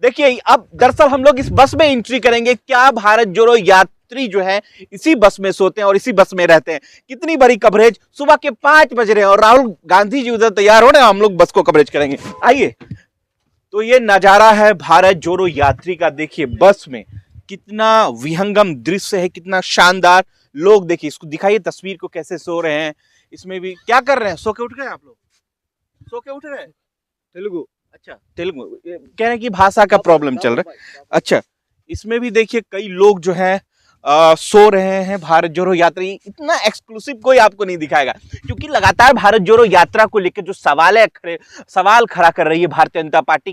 देखिए अब दरअसल हम लोग इस बस में एंट्री करेंगे। क्या भारत जोड़ो यात्री जो है इसी बस में सोते हैं और इसी बस में रहते हैं। कितनी बड़ी कवरेज, सुबह के 5 बज रहे हैं और राहुल गांधी जी उधर तैयार हो रहे हैं, हम लोग बस को कवरेज करेंगे। आइए, तो ये नजारा है भारत जोड़ो यात्री का। देखिए बस में कितना विहंगम दृश्य है, कितना शानदार। लोग देखिए, इसको दिखाइए तस्वीर को, कैसे सो रहे हैं। इसमें भी क्या कर रहे हैं, सो के उठ गए आप लोग, सो के उठ रहे हैं। तेलुगु, अच्छा तेलुगु कह रहे हैं कि भाषा का प्रॉब्लम चल रहा है। अच्छा, इसमें भी देखिए कई लोग जो है सो रहे हैं। भारत जोड़ो यात्री इतना एक्सक्लूसिव कोई आपको नहीं दिखाएगा, क्योंकि लगातार भारत जोड़ो यात्रा को लेकर जो सवाल खड़ा कर रही है भारतीय जनता पार्टी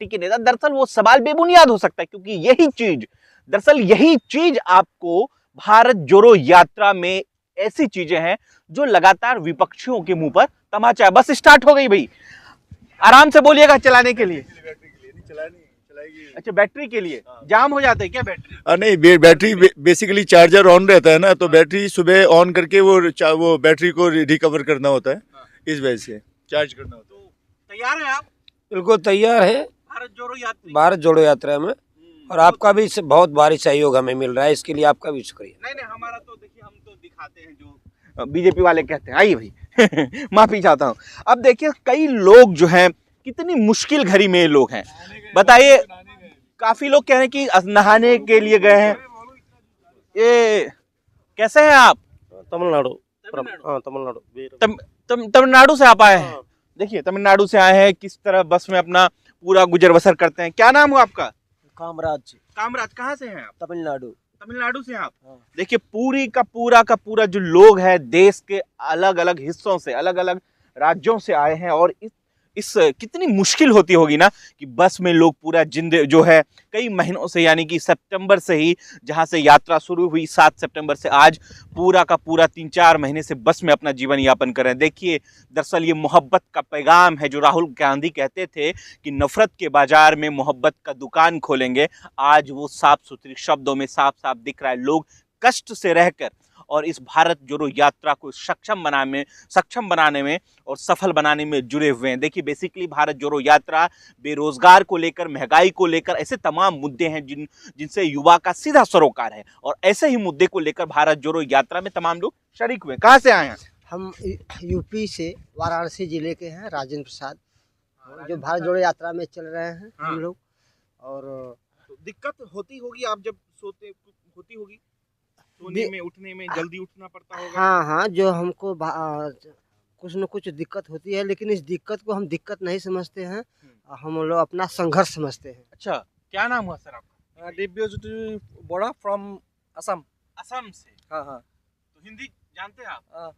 के नेता, दरअसल वो सवाल बेबुनियाद हो सकता है, क्योंकि यही चीज आपको भारत जोड़ो यात्रा में ऐसी चीजें हैं जो लगातार विपक्षियों के मुंह पर तमाचा है। बस स्टार्ट हो गई भाई, आराम से बोलिएगा चलाने के लिए। अच्छा, बैटरी के लिए जाम हो जाता है क्या बैटरी? नहीं, बैटरी बेसिकली चार्जर ऑन रहता है ना, तो बैटरी सुबह ऑन करके वो बैटरी को रिकवर करना होता है, इस वजह से चार्ज करना होता है। तो तैयार है आप? बिल्कुल तैयार है भारत जोड़ो यात्रा में, और आपका भी बहुत भारी सहयोग हमें मिल रहा है, इसके लिए आपका भी शुक्रिया। नहीं, हमारा तो देखिए, हम तो दिखाते हैं जो बीजेपी वाले कहते हैं। आइए भाई माफी चाहता हूँ। अब देखिए कई लोग जो हैं, कितनी मुश्किल घड़ी में लोग हैं, बताइए। काफी लोग कह रहे हैं कि नहाने के लिए गए हैं। ये कैसे हैं आप? तमिलनाडु से आप आए हैं। देखिए तमिलनाडु से आए हैं, किस तरह बस में अपना पूरा गुजर बसर करते हैं। क्या नाम हुआ आपका? कामराज। कहाँ से हैं आप? तमिलनाडु से आप। देखिए का पूरा जो लोग हैं, देश के अलग अलग हिस्सों से, अलग अलग राज्यों से आए हैं। और इस कितनी मुश्किल होती होगी ना कि बस में लोग पूरा जो है कई महीनों से, यानी कि सितंबर से ही जहां से यात्रा शुरू हुई, 7 सितंबर से आज पूरा का पूरा 3-4 महीने से बस में अपना जीवन यापन कर रहे हैं। देखिए दरअसल ये मोहब्बत का पैगाम है, जो राहुल गांधी कहते थे कि नफरत के बाजार में मोहब्बत का दुकान खोलेंगे। आज वो साफ सुथरे शब्दों में साफ साफ दिख रहा है। लोग कष्ट से रहकर और इस भारत जोड़ो यात्रा को सक्षम बनाने में और सफल बनाने में जुड़े हुए हैं। देखिए बेसिकली भारत जोड़ो यात्रा बेरोजगार को लेकर, महंगाई को लेकर, ऐसे तमाम मुद्दे हैं जिनसे युवा का सीधा सरोकार है। और ऐसे ही मुद्दे को लेकर भारत जोड़ो यात्रा में तमाम लोग शरीक हुए। कहाँ से आए हैं? हम यूपी से वाराणसी जिले के हैं, राजेंद्र प्रसाद, जो भारत जोड़ो यात्रा में चल रहे हैं हम लोग। और तो दिक्कत होती होगी, आप जब सोते होती होगी, सोने में उठने में जल्दी उठना पड़ता होगा। हाँ, जो हमको कुछ न कुछ दिक्कत होती है, लेकिन इस दिक्कत को हम दिक्कत नहीं समझते हैं, हम लोग अपना संघर्ष समझते हैं। अच्छा, क्या नाम हुआ सर आपका? दिव्यज्योति बोरा फ्रॉम असम से। हाँ। तो हिंदी जानते हैं आप?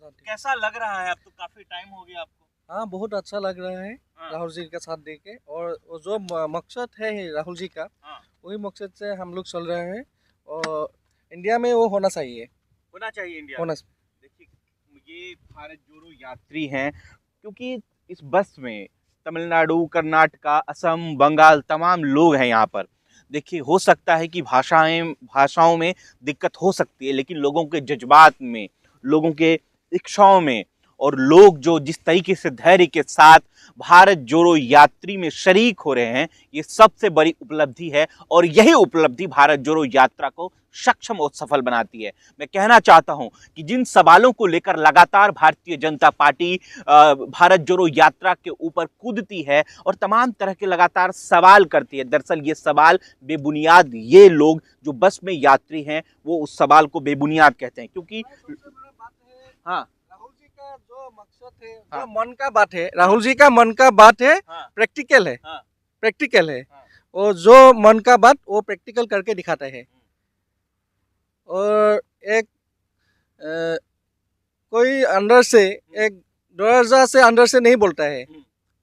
कैसा लग रहा है? अब तो काफी टाइम हो गया आपको। हाँ, बहुत अच्छा लग रहा है राहुल जी का साथ देके, और जो मकसद है राहुल जी का, वही मकसद से हम लोग चल रहे हैं। और इंडिया में वो होना चाहिए इंडिया। देखिए ये भारत जोड़ो यात्री हैं, क्योंकि इस बस में तमिलनाडु, कर्नाटका, असम, बंगाल तमाम लोग हैं यहाँ पर। देखिए हो सकता है कि भाषाओं में दिक्कत हो सकती है, लेकिन लोगों के जज्बात में, लोगों के इच्छाओं में, और लोग जो जिस तरीके से धैर्य के साथ भारत जोड़ो यात्री में शरीक हो रहे हैं, ये सबसे बड़ी उपलब्धि है। और यही उपलब्धि भारत जोड़ो यात्रा को सक्षम और सफल बनाती है। मैं कहना चाहता हूं कि जिन सवालों को लेकर लगातार भारतीय जनता पार्टी भारत जोड़ो यात्रा के ऊपर कूदती है और तमाम तरह के लगातार सवाल करती है, दरअसल ये सवाल बेबुनियाद, ये लोग जो बस में यात्री हैं वो उस सवाल को बेबुनियाद कहते हैं। क्योंकि हाँ, जो मकसद है, जो मन का बात है, राहुल जी का मन का बात है, प्रैक्टिकल है। और जो मन का बात वो प्रैक्टिकल करके दिखाता है। और एक कोई अंदर से, एक दरवाजा से अंदर से नहीं बोलता है,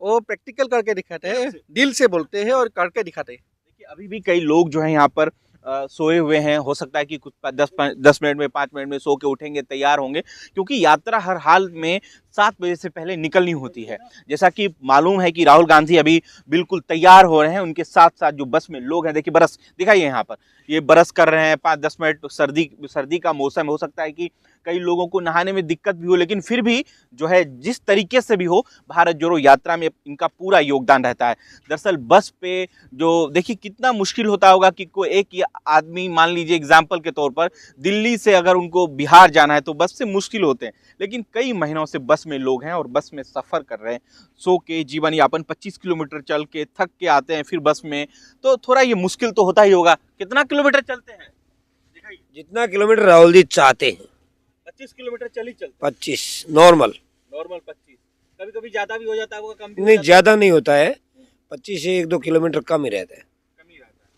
वो प्रैक्टिकल करके दिखाते हैं, दिल से बोलते हैं और करके दिखाते हैं। देखिए अभी भी कई लोग जो हैं यहाँ पर सोए हुए हैं। हो सकता है कि कुछ 10 मिनट में, 5 मिनट में सो के उठेंगे, तैयार होंगे, क्योंकि यात्रा हर हाल में 7 बजे से पहले निकलनी होती है। जैसा कि मालूम है कि राहुल गांधी अभी बिल्कुल तैयार हो रहे हैं, उनके साथ साथ जो बस में लोग हैं, देखिए बरस दिखाइए यहाँ पर, ये बरस कर रहे हैं। 5-10 मिनट सर्दी का मौसम, हो सकता है कि कई लोगों को नहाने में दिक्कत भी हो, लेकिन फिर भी जो है जिस तरीके से भी हो, भारत जोड़ो यात्रा में इनका पूरा योगदान रहता है। दरअसल बस पे जो देखिए कितना मुश्किल होता होगा कि कोई एक आदमी, मान लीजिए एग्जाम्पल के तौर पर, दिल्ली से अगर उनको बिहार जाना है तो बस से मुश्किल होते हैं, लेकिन कई महीनों से बस में लोग हैं और बस में सफ़र कर रहे हैं। सो के जीवन यापन 25 किलोमीटर चल के थक के आते हैं, फिर बस में तो थोड़ा ये मुश्किल तो होता ही होगा। कितना किलोमीटर चलते हैं दिखाइए? जितना किलोमीटर राहुल जी चाहते हैं 25 किलोमीटर चल ही चलते 25 नॉर्मल। 25, कभी कभी ज्यादा भी हो जाता होगा, कम भी हो नहीं जाता ज्यादा नहीं होता है, 25 से 1-2 किलोमीटर कम ही रहता है। कम ही रहता है।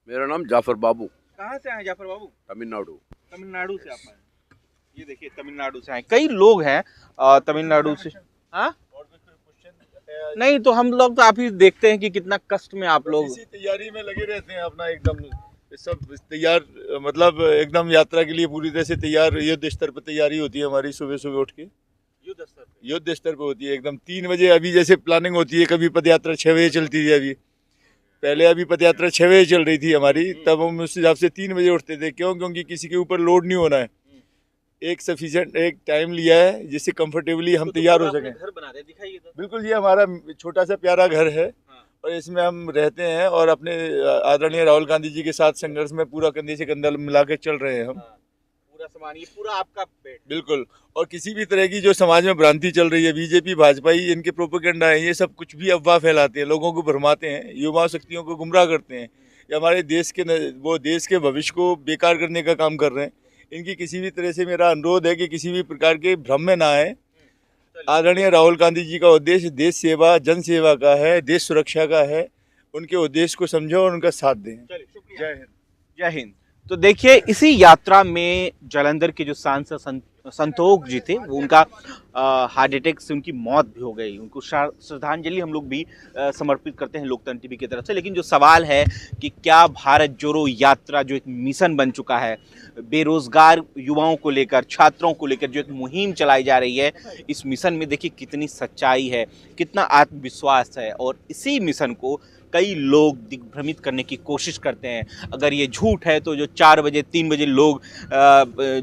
मेरा नाम जाफर बाबू, कहाँ से आए जाफर बाबू? तमिलनाडु। तमिलनाडु से आप आए? ये देखिए तमिलनाडु से आए, कई लोग हैं तमिलनाडु से। हाँ नहीं तो हम लोग तो आप ही देखते हैं कि कितना कष्ट में आप लोग इसी तैयारी में लगे रहते हैं अपना, एकदम सब तैयार, मतलब एकदम यात्रा के लिए पूरी तरह से तैयार। युद्ध स्तर पर तैयारी होती है हमारी, सुबह सुबह उठ के युद्ध स्तर पे होती है एकदम। 3 बजे अभी जैसे प्लानिंग होती है, कभी पद यात्रा 6 बजे चलती थी, अभी पहले अभी पद यात्रा 6 बजे चल रही थी हमारी, तब हम उस हिसाब से 3 बजे उठते थे। क्यों? क्योंकि किसी के ऊपर लोड नहीं होना है, एक सफिशिएंट एक टाइम लिया है जिससे कंफर्टेबली हम तैयार हो सकें। घर बना रहे दिखाइए तो। बिल्कुल, ये हमारा छोटा सा प्यारा घर है और इसमें हम रहते हैं और अपने आदरणीय राहुल गांधी जी के साथ संघर्ष में पूरा कंधे से कंधा मिला के चल रहे हैं हम। पूरा सामान ये पूरा आपका पेट। बिल्कुल, और किसी भी तरह की जो समाज में भ्रांति चल रही है, बीजेपी भाजपा ही इनके प्रोपेगेंडा है, ये सब कुछ भी अफवाह फैलाते हैं, लोगों को भरमाते हैं, युवा शक्तियों को गुमराह करते हैं, ये हमारे देश के भविष्य को बेकार करने का काम कर रहे हैं। इनकी किसी भी तरह से मेरा अनुरोध है कि किसी भी प्रकार के भ्रम में ना आए। आदरणीय राहुल गांधी जी का उद्देश्य देश सेवा, जन सेवा का है, देश सुरक्षा का है। उनके उद्देश्य को समझो और उनका साथ दें। जय हिंद। जय हिंद। तो देखिए इसी यात्रा में जालंधर के जो सांसद संतोष जी थे, वो उनका हार्ट अटैक से उनकी मौत भी हो गई। उनको श्रद्धांजलि हम लोग भी समर्पित करते हैं लोकतंत्र टीवी की तरफ से। लेकिन जो सवाल है कि क्या भारत जोड़ो यात्रा जो एक मिशन बन चुका है, बेरोजगार युवाओं को लेकर, छात्रों को लेकर जो एक मुहिम चलाई जा रही है, इस मिशन में देखिए कितनी सच्चाई है, कितना आत्मविश्वास है, और इसी मिशन को कई लोग दिग्भ्रमित करने की कोशिश करते हैं। अगर ये झूठ है तो जो 4 बजे 3 बजे लोग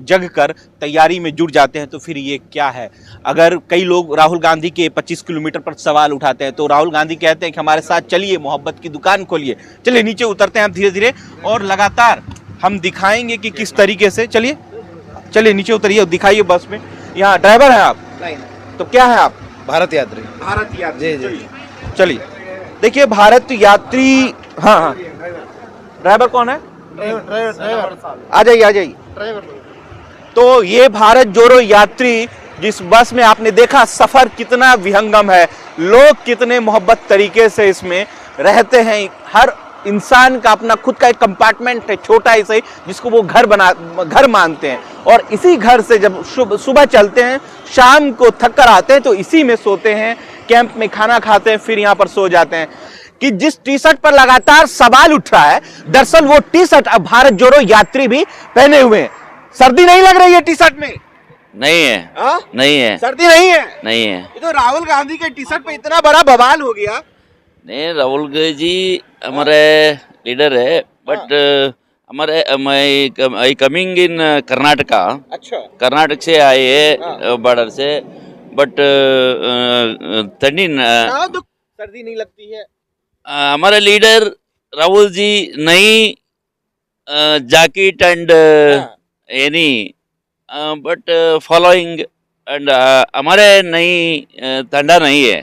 जग कर तैयारी में जुट जाते हैं तो फिर ये क्या है। अगर कई लोग राहुल गांधी के 25 किलोमीटर पर सवाल उठाते हैं तो राहुल गांधी कहते हैं कि हमारे साथ चलिए, मोहब्बत की दुकान खोलिए। चलिए नीचे उतरते हैं हम धीरे धीरे और लगातार हम दिखाएंगे कि किस तरीके से। चलिए नीचे उतरिए और दिखाइए बस में। यहाँ ड्राइवर हैं आप? नहीं, तो क्या है आप? भारत यात्री। भारत यात्री। जी, जी। चलिए देखिए भारत यात्री। हाँ ड्राइवर कौन है? ड्राइवर आ जाइए। तो ये भारत जोड़ो यात्री जिस बस में आपने देखा सफर कितना विहंगम है, लोग कितने मोहब्बत तरीके से इसमें रहते हैं। हर इंसान का अपना खुद का एक कंपार्टमेंट है, छोटा ही सही, जिसको वो घर मानते हैं। और इसी घर से जब सुबह चलते हैं, शाम को थक कर आते हैं तो इसी में सोते हैं, कैंप में खाना खाते हैं, फिर यहाँ पर सो जाते हैं। कि जिस टी शर्ट पर लगातार सवाल उठ रहा है, दरअसल वो टी शर्ट अब भारत जोड़ो यात्री भी पहने हुए हैं। सर्दी नहीं लग रही है टी शर्ट में? नहीं है। नहीं है, सर्दी नहीं है। नहीं है। ये तो राहुल गांधी के टी शर्ट पे इतना बड़ा बवाल हो गया। नहीं, राहुल गांधी जी हमारे लीडर है, बट हमारे आई कमिंग इन कर्नाटका। अच्छा। कर्नाटक से आए है बॉर्डर से, बट ठंडी तो सर्दी नहीं लगती है। हमारे लीडर राहुल जी नई jacket and any but following and हमारे नई ठंडा नहीं है,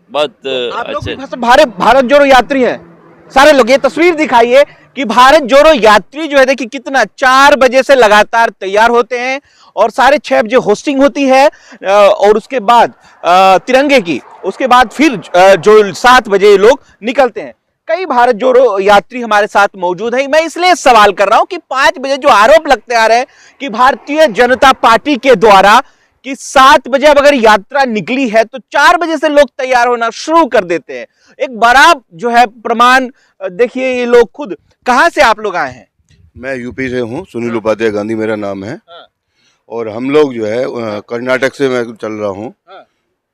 बहुत आप लोग अच्छे। भारत जोड़ो यात्री हैं सारे लोग। ये तस्वीर दिखाइए कि भारत जोड़ो यात्री जो है देखिए कितना 4 बजे से लगातार तैयार होते हैं और 6:30 बजे होस्टिंग होती है और उसके बाद तिरंगे की, उसके बाद फिर जो 7 बजे लोग निकलते हैं। कई भारत जोड़ो यात्री हमारे साथ मौजूद हैं। मैं इसलिए सवाल कर रहा हूं कि 5 बजे जो आरोप लगते आ रहे हैं कि भारतीय जनता पार्टी के द्वारा कि 7 बजे अब अगर यात्रा निकली है तो 4 बजे से लोग तैयार होना शुरू कर देते हैं। एक बड़ा जो है प्रमाण देखिए, ये लोग खुद। कहां से आप लोग आए हैं? मैं यूपी से हूँ, सुनील उपाध्याय गांधी मेरा नाम है। और हम लोग जो है कर्नाटक से मैं चल रहा हूँ।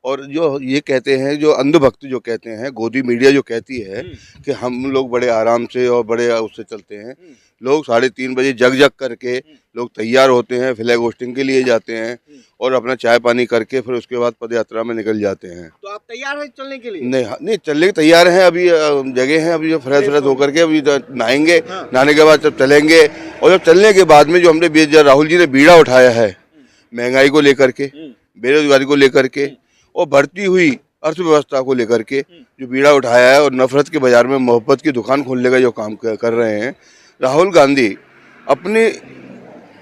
और जो ये कहते हैं, जो अंधभक्त जो कहते हैं, गोदी मीडिया जो कहती है कि हम लोग बड़े आराम से और बड़े उससे चलते हैं, लोग 3:30 बजे जग जग करके लोग तैयार होते हैं, फ्लैग होस्टिंग के लिए जाते हैं और अपना चाय पानी करके फिर उसके बाद पद यात्रा में निकल जाते हैं। तो आप तैयार हैं चलने के लिए? नहीं चलने के तैयार हैं, अभी जगह हैं, अभी जो फ्रेश होकर के अभी नहाएंगे, नहाने के बाद जब चलेंगे। और जब चलने के बाद में जो हमने राहुल जी ने बीड़ा उठाया है महंगाई को लेकर के, बेरोजगारी को लेकर के और बढ़ती हुई अर्थव्यवस्था को लेकर के जो बीड़ा उठाया है और नफरत के बाजार में मोहब्बत की दुकान खोलने का जो काम कर रहे हैं राहुल गांधी, अपनी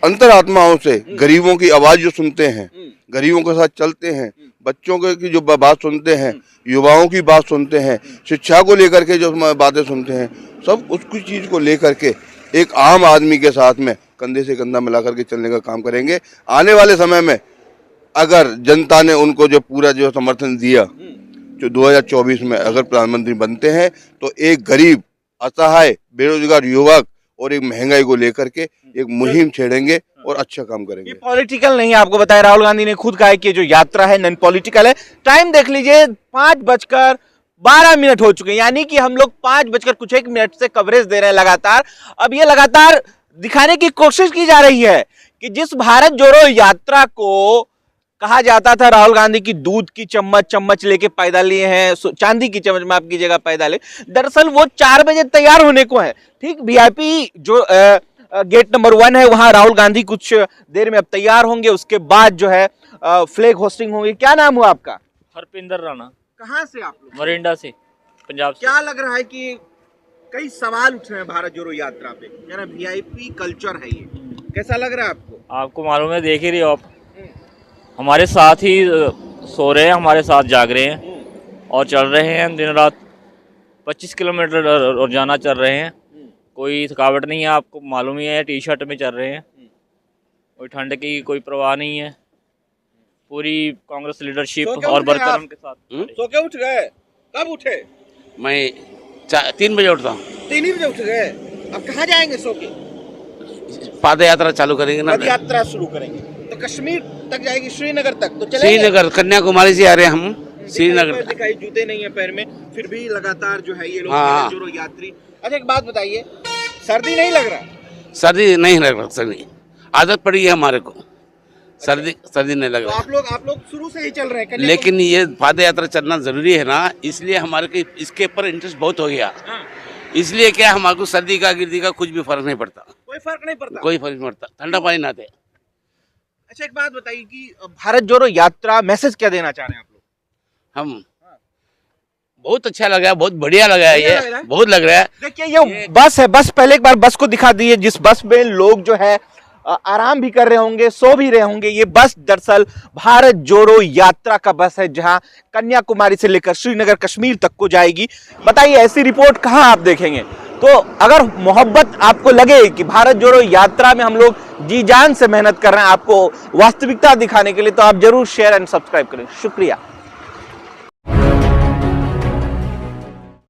अंतरात्माओं से गरीबों की आवाज़ जो सुनते हैं, गरीबों के साथ चलते हैं, बच्चों की जो बात सुनते हैं, युवाओं की बात सुनते हैं, शिक्षा को लेकर के जो बातें सुनते हैं, सब उसकी चीज़ को लेकर के एक आम आदमी के साथ में कंधे से कंधा मिला करके चलने का काम करेंगे। आने वाले समय में अगर जनता ने उनको जो पूरा जो समर्थन दिया, जो 2024 में अगर प्रधानमंत्री बनते हैं, तो एक गरीब, असहाय, बेरोजगार युवक और एक महंगाई को लेकर के एक मुहिम छेड़ेंगे और अच्छा काम करेंगे। ये पॉलिटिकल नहीं है, आपको बताया राहुल गांधी ने खुद कहा है कि जो यात्रा है नॉन पॉलिटिकल है। टाइम देख लीजिए, 5:12 हो चुके हैं, यानी कि हम लोग 5:01 से कवरेज दे रहे हैं लगातार। अब ये लगातार दिखाने की कोशिश की जा रही है कि जिस भारत जोड़ो यात्रा को कहा जाता था राहुल गांधी की दूध की चम्मच लेके पैदा लिए हैं, चांदी की चम्मच में आपकी जगह पैदा ले, दरअसल वो 4 बजे तैयार होने को है। ठीक वीआईपी जो गेट नंबर 1 है वहां राहुल गांधी कुछ देर में अब तैयार होंगे, उसके बाद जो है फ्लैग होस्टिंग होगी। क्या नाम हुआ आपका? हरपिंदर राणा। कहाँ से आप लोग? मरिंडा से, पंजाब से। क्या लग रहा है कि कई सवाल उठ रहे हैं भारत जोड़ो यात्रा पे, कह रहे वीआईपी कल्चर है ये, कैसा लग रहा है आपको? आपको मालूम है, देख ही रहे हो आप, हमारे साथ ही सो रहे हैं, हमारे साथ जाग रहे हैं और चल रहे हैं दिन रात। 25 किलोमीटर रोजाना चल रहे हैं, कोई थकावट नहीं है, आपको मालूम ही है। टी शर्ट में चल रहे हैं, कोई ठंड की कोई परवाह नहीं है। पूरी कांग्रेस लीडरशिप और वर्करों के साथ। सो के उठ गए? कब उठे? मैं 3 बजे उठता हूँ। 3 बजे उठ गए? अब कहाँ जाएंगे सो के? पद यात्रा चालू करेंगे ना, पद यात्रा शुरू करेंगे तो कश्मीर तक जाएगी, श्रीनगर तक तो चलेंगे? श्रीनगर, कन्याकुमारी से आ रहे हैं हम श्रीनगर। दिखाई जूते नहीं है पैर में, फिर भी लगातार जो है ये लोग हाँ। जोड़ो यात्री। अच्छा एक बात बताइए, सर्दी नहीं लग रहा? सर्दी नहीं लग रहा, सर्दी आदत पड़ी है हमारे को, सर्दी नहीं लग तो रहा। आप लोग शुरू से ही चल रहे हैं? लेकिन ये पद यात्रा चलना जरूरी है ना, इसलिए हमारे को इसके ऊपर इंटरेस्ट बहुत हो गया। इसलिए क्या हमारे को सर्दी का गिरदी का कुछ भी फर्क नहीं पड़ता। कोई फर्क नहीं पड़ता? कोई फर्क नहीं पड़ता, ठंडा पानी नहाते। अच्छा एक बात बताइए कि भारत जोड़ो यात्रा मैसेज क्या देना चाह रहे हैं आप लोग? हम बहुत अच्छा लगा, बहुत बढ़िया लगा है, ये बहुत लग रहा है। देखिए ये बस है, बस पहले एक बार बस को दिखा दीजिए, जिस बस में लोग जो है आराम भी कर रहे होंगे, सो भी रहे होंगे। ये बस दरअसल भारत जोड़ो यात्रा का बस है, जहां कन्याकुमारी से लेकर श्रीनगर कश्मीर तक को जाएगी। बताइए ऐसी रिपोर्ट कहां आप देखेंगे? तो अगर मोहब्बत आपको लगे कि भारत जोड़ो यात्रा में हम लोग जी जान से मेहनत कर रहे हैं आपको वास्तविकता दिखाने के लिए, तो आप जरूर शेयर एंड सब्सक्राइब करें। शुक्रिया।